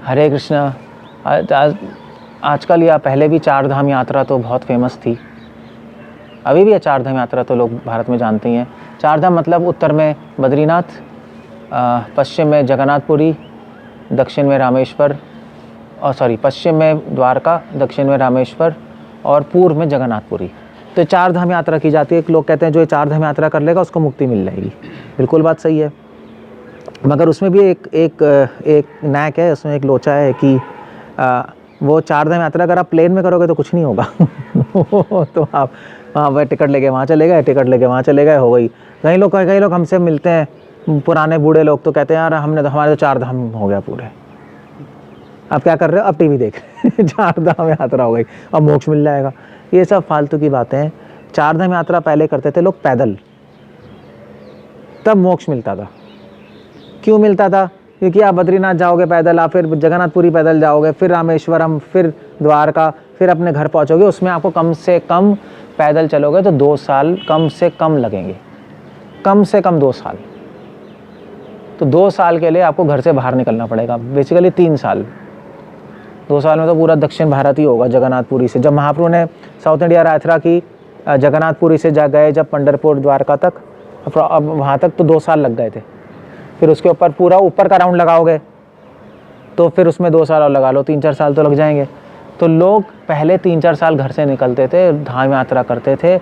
हरे कृष्णा। आजकल या पहले भी चार धाम यात्रा तो बहुत फेमस थी, अभी भी है चार धाम यात्रा तो लोग भारत में जानते ही हैं। चार धाम मतलब उत्तर में बद्रीनाथ, पश्चिम में जगन्नाथपुरी, दक्षिण में रामेश्वर, पश्चिम में द्वारका, दक्षिण में रामेश्वर और पूर्व में जगन्नाथपुरी। तो चार धाम यात्रा की जाती है। लोग कहते हैं जो ये चार धाम यात्रा कर लेगा उसको मुक्ति मिल जाएगी। बिल्कुल बात सही है, मगर उसमें भी एक नैक है, उसमें एक लोचा है कि वो चार धाम यात्रा अगर आप प्लेन में करोगे तो कुछ नहीं होगा तो आप वह टिकट लेके वहाँ चले गए, टिकट लेके वहाँ चले गए, हो गई। कई लोग हमसे मिलते हैं, पुराने बूढ़े लोग, तो कहते हैं यार हमारे तो चार धाम हो गया पूरे। अब क्या कर रहे हो? अब टीवी देख चार धाम यात्रा हो गई, अब मोक्ष मिल जाएगा। ये सब फालतू की बातें हैं। चार धाम यात्रा पहले करते थे लोग पैदल, तब मोक्ष मिलता था। क्यों मिलता था? क्योंकि आप बद्रीनाथ जाओगे पैदल, आप फिर जगन्नाथपुरी पैदल जाओगे, फिर रामेश्वरम, फिर द्वारका, फिर अपने घर पहुंचोगे। उसमें आपको कम से कम पैदल चलोगे तो 2 साल कम से कम लगेंगे, कम से कम 2 साल। तो 2 साल के लिए आपको घर से बाहर निकलना पड़ेगा, बेसिकली 3 साल। 2 साल में तो पूरा दक्षिण भारत ही होगा जगन्नाथपुरी से। जब महाप्रभु ने साउथ इंडिया यात्रा की, जगन्नाथपुरी से जा गए जब पंढरपुर द्वारका तक, अब वहाँ तक तो 2 साल लग गए थे। फिर उसके ऊपर पूरा ऊपर का राउंड लगाओगे तो फिर उसमें 2 साल और लगा लो, 3-4 साल तो लग जाएंगे। तो लोग पहले 3-4 साल घर से निकलते थे, धाम यात्रा करते थे।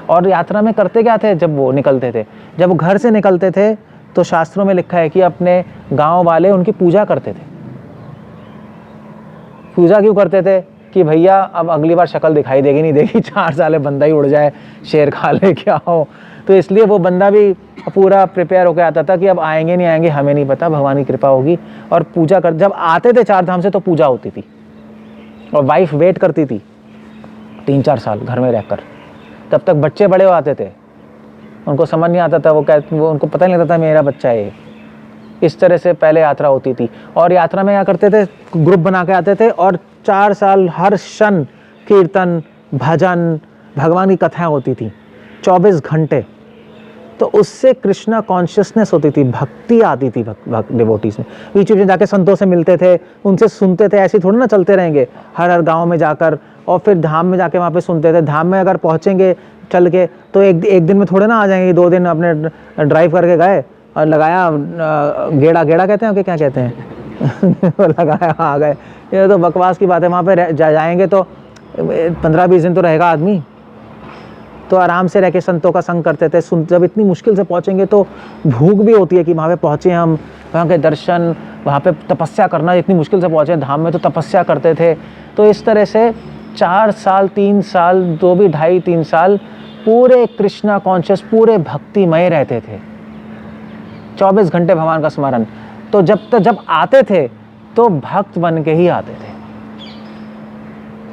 और यात्रा में करते क्या थे जब वो निकलते थे? जब वो घर से निकलते थे तो शास्त्रों में लिखा है कि अपने गांव वाले उनकी पूजा करते थे। पूजा क्यों करते थे? कि भैया अब अगली बार शक्ल दिखाई देगी नहीं देगी, 4 साल बंदा ही उड़ जाए, शेर खा ले क्या हो। तो इसलिए वो बंदा भी पूरा प्रिपेयर होकर आता था कि अब आएंगे नहीं आएंगे हमें नहीं पता, भगवान की कृपा होगी। और पूजा कर, जब आते थे चार धाम से तो पूजा होती थी और वाइफ वेट करती थी 3-4 साल घर में रहकर। तब तक बच्चे बड़े हो आते थे, उनको समझ नहीं आता था, वो उनको पता नहीं लगता था मेरा बच्चा है। इस तरह से पहले यात्रा होती थी। और यात्रा में क्या करते थे? ग्रुप बना के आते थे और 4 साल हर क्षण कीर्तन, भजन, भगवान की कथाएं होती थी 24 घंटे। तो उससे कृष्णा कॉन्शियसनेस होती थी, भक्ति आती थी डिवोटीज में। बीच में जाके संतों से मिलते थे, उनसे सुनते थे। ऐसे थोड़ी ना चलते रहेंगे हर गांव में जाकर और फिर धाम में जाके वहाँ पे सुनते थे। धाम में अगर पहुँचेंगे चल के तो एक दिन में थोड़े ना आ जाएंगे। 2 दिन अपने ड्राइव करके गए और लगाया, गेड़ा कहते हैं कि क्या कहते हैं लगाया आ गए। ये तो बकवास की बात है। वहाँ पे जाएंगे तो 15-20 दिन तो रहेगा आदमी। तो आराम से रह के संतों का संग करते थे। जब इतनी मुश्किल से पहुँचेंगे तो भूख भी होती है कि वहाँ पे पहुँचे हम, वहाँ के दर्शन, वहाँ पे तपस्या करना। इतनी मुश्किल से पहुँचे धाम में तो तपस्या करते थे। तो इस तरह से 4 साल 3 साल 2 भी 2.5-3 साल पूरे कृष्णा कॉन्शियस, पूरे भक्तिमय रहते थे। 24 घंटे भगवान का स्मरण। तो जब आते थे तो भक्त बन के ही आते थे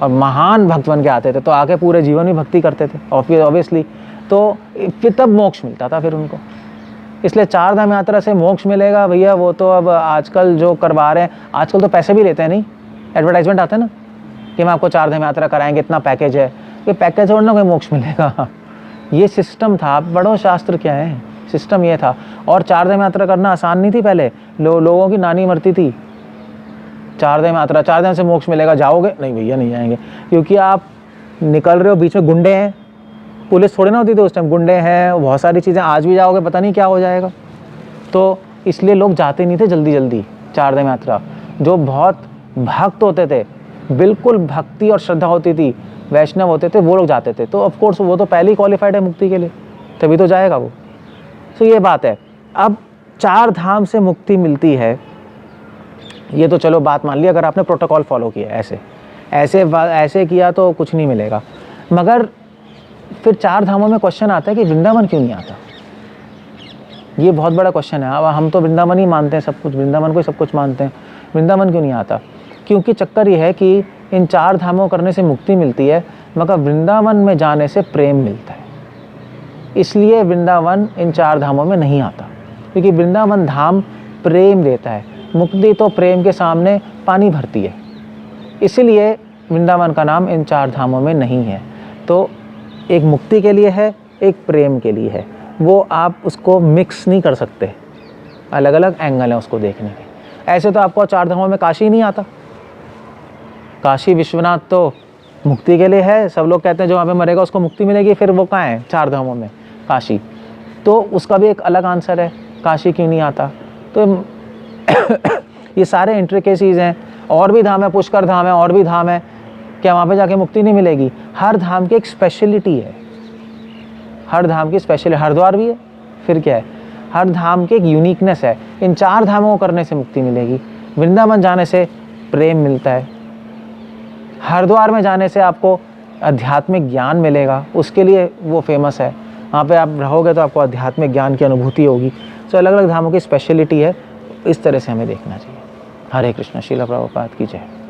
और महान भक्त बन के आते थे। तो आके पूरे जीवन में भक्ति करते थे ऑब्वियसली। तो फिर तब मोक्ष मिलता था फिर उनको। इसलिए चार धाम यात्रा से मोक्ष मिलेगा भैया, वो तो अब आजकल जो करवा रहे हैं, आजकल तो पैसे भी लेते हैं, नहीं एडवर्टाइजमेंट आते हैं ना कि हम आपको चार धाम यात्रा कराएंगे, इतना पैकेज है। ये पैकेज और ना कोई मोक्ष मिलेगा। ये सिस्टम था। बड़ो शास्त्र क्या है, सिस्टम ये था। और चार धाम यात्रा करना आसान नहीं थी पहले। लोगों की नानी मरती थी। चार धाम यात्रा, 4 दिन से मोक्ष मिलेगा, जाओगे? नहीं भैया नहीं जाएंगे, क्योंकि आप निकल रहे हो, बीच में गुंडे हैं। पुलिस थोड़ी ना होती थी उस टाइम, गुंडे हैं, बहुत सारी चीज़ें। आज भी जाओगे पता नहीं क्या हो जाएगा। तो इसलिए लोग जाते नहीं थे जल्दी चार धाम यात्रा। जो बहुत भक्त होते थे, बिल्कुल भक्ति और श्रद्धा होती थी, वैष्णव होते थे, वो लोग जाते थे। तो ऑफकोर्स वो तो पहले ही क्वालिफाइड है मुक्ति के लिए, तभी तो जाएगा वो। तो ये बात है। अब चार धाम से मुक्ति मिलती है, ये तो चलो बात मान ली। अगर आपने प्रोटोकॉल फॉलो किया, ऐसे किया तो कुछ नहीं मिलेगा। मगर फिर चार धामों में क्वेश्चन आता है कि वृंदावन क्यों नहीं आता? ये बहुत बड़ा क्वेश्चन है। अब हम तो वृंदावन ही मानते हैं सब कुछ, वृंदावन को ही सब कुछ मानते हैं, वृंदावन क्यों नहीं आता? क्योंकि चक्कर ये है कि इन चार धामों करने से मुक्ति मिलती है, मगर वृंदावन में जाने से प्रेम मिलता है। इसलिए वृंदावन इन चार धामों में नहीं आता, क्योंकि वृंदावन धाम प्रेम देता है। मुक्ति तो प्रेम के सामने पानी भरती है। इसीलिए वृंदावन का नाम इन चार धामों में नहीं है। तो एक मुक्ति के लिए है, एक प्रेम के लिए है। वो आप उसको मिक्स नहीं कर सकते, अलग अलग एंगल है उसको देखने के। ऐसे तो आपको 4 धामों में काशी नहीं आता। काशी विश्वनाथ तो मुक्ति के लिए है, सब लोग कहते हैं जो वहाँ पे मरेगा उसको मुक्ति मिलेगी, फिर वो कहाँ है 4 धामों में? काशी। तो उसका भी एक अलग आंसर है, काशी क्यों नहीं आता? तो ये सारे इंट्रिकेसीज हैं। और भी धाम है, पुष्कर धाम है, और भी धाम है, क्या वहाँ पे जाके मुक्ति नहीं मिलेगी? हर धाम की एक स्पेशलिटी है, हर धाम की स्पेशल, हरिद्वार भी है, फिर क्या है, हर धाम की एक यूनिकनेस है। इन 4 धामों को करने से मुक्ति मिलेगी, वृंदावन जाने से प्रेम मिलता है, हरिद्वार में जाने से आपको आध्यात्मिक ज्ञान मिलेगा, उसके लिए वो फेमस है, वहाँ पे आप रहोगे तो आपको आध्यात्मिक ज्ञान की अनुभूति होगी। तो अलग अलग धामों की स्पेशलिटी है, इस तरह से हमें देखना चाहिए। हरे कृष्ण। श्रील प्रभुपाद की जय।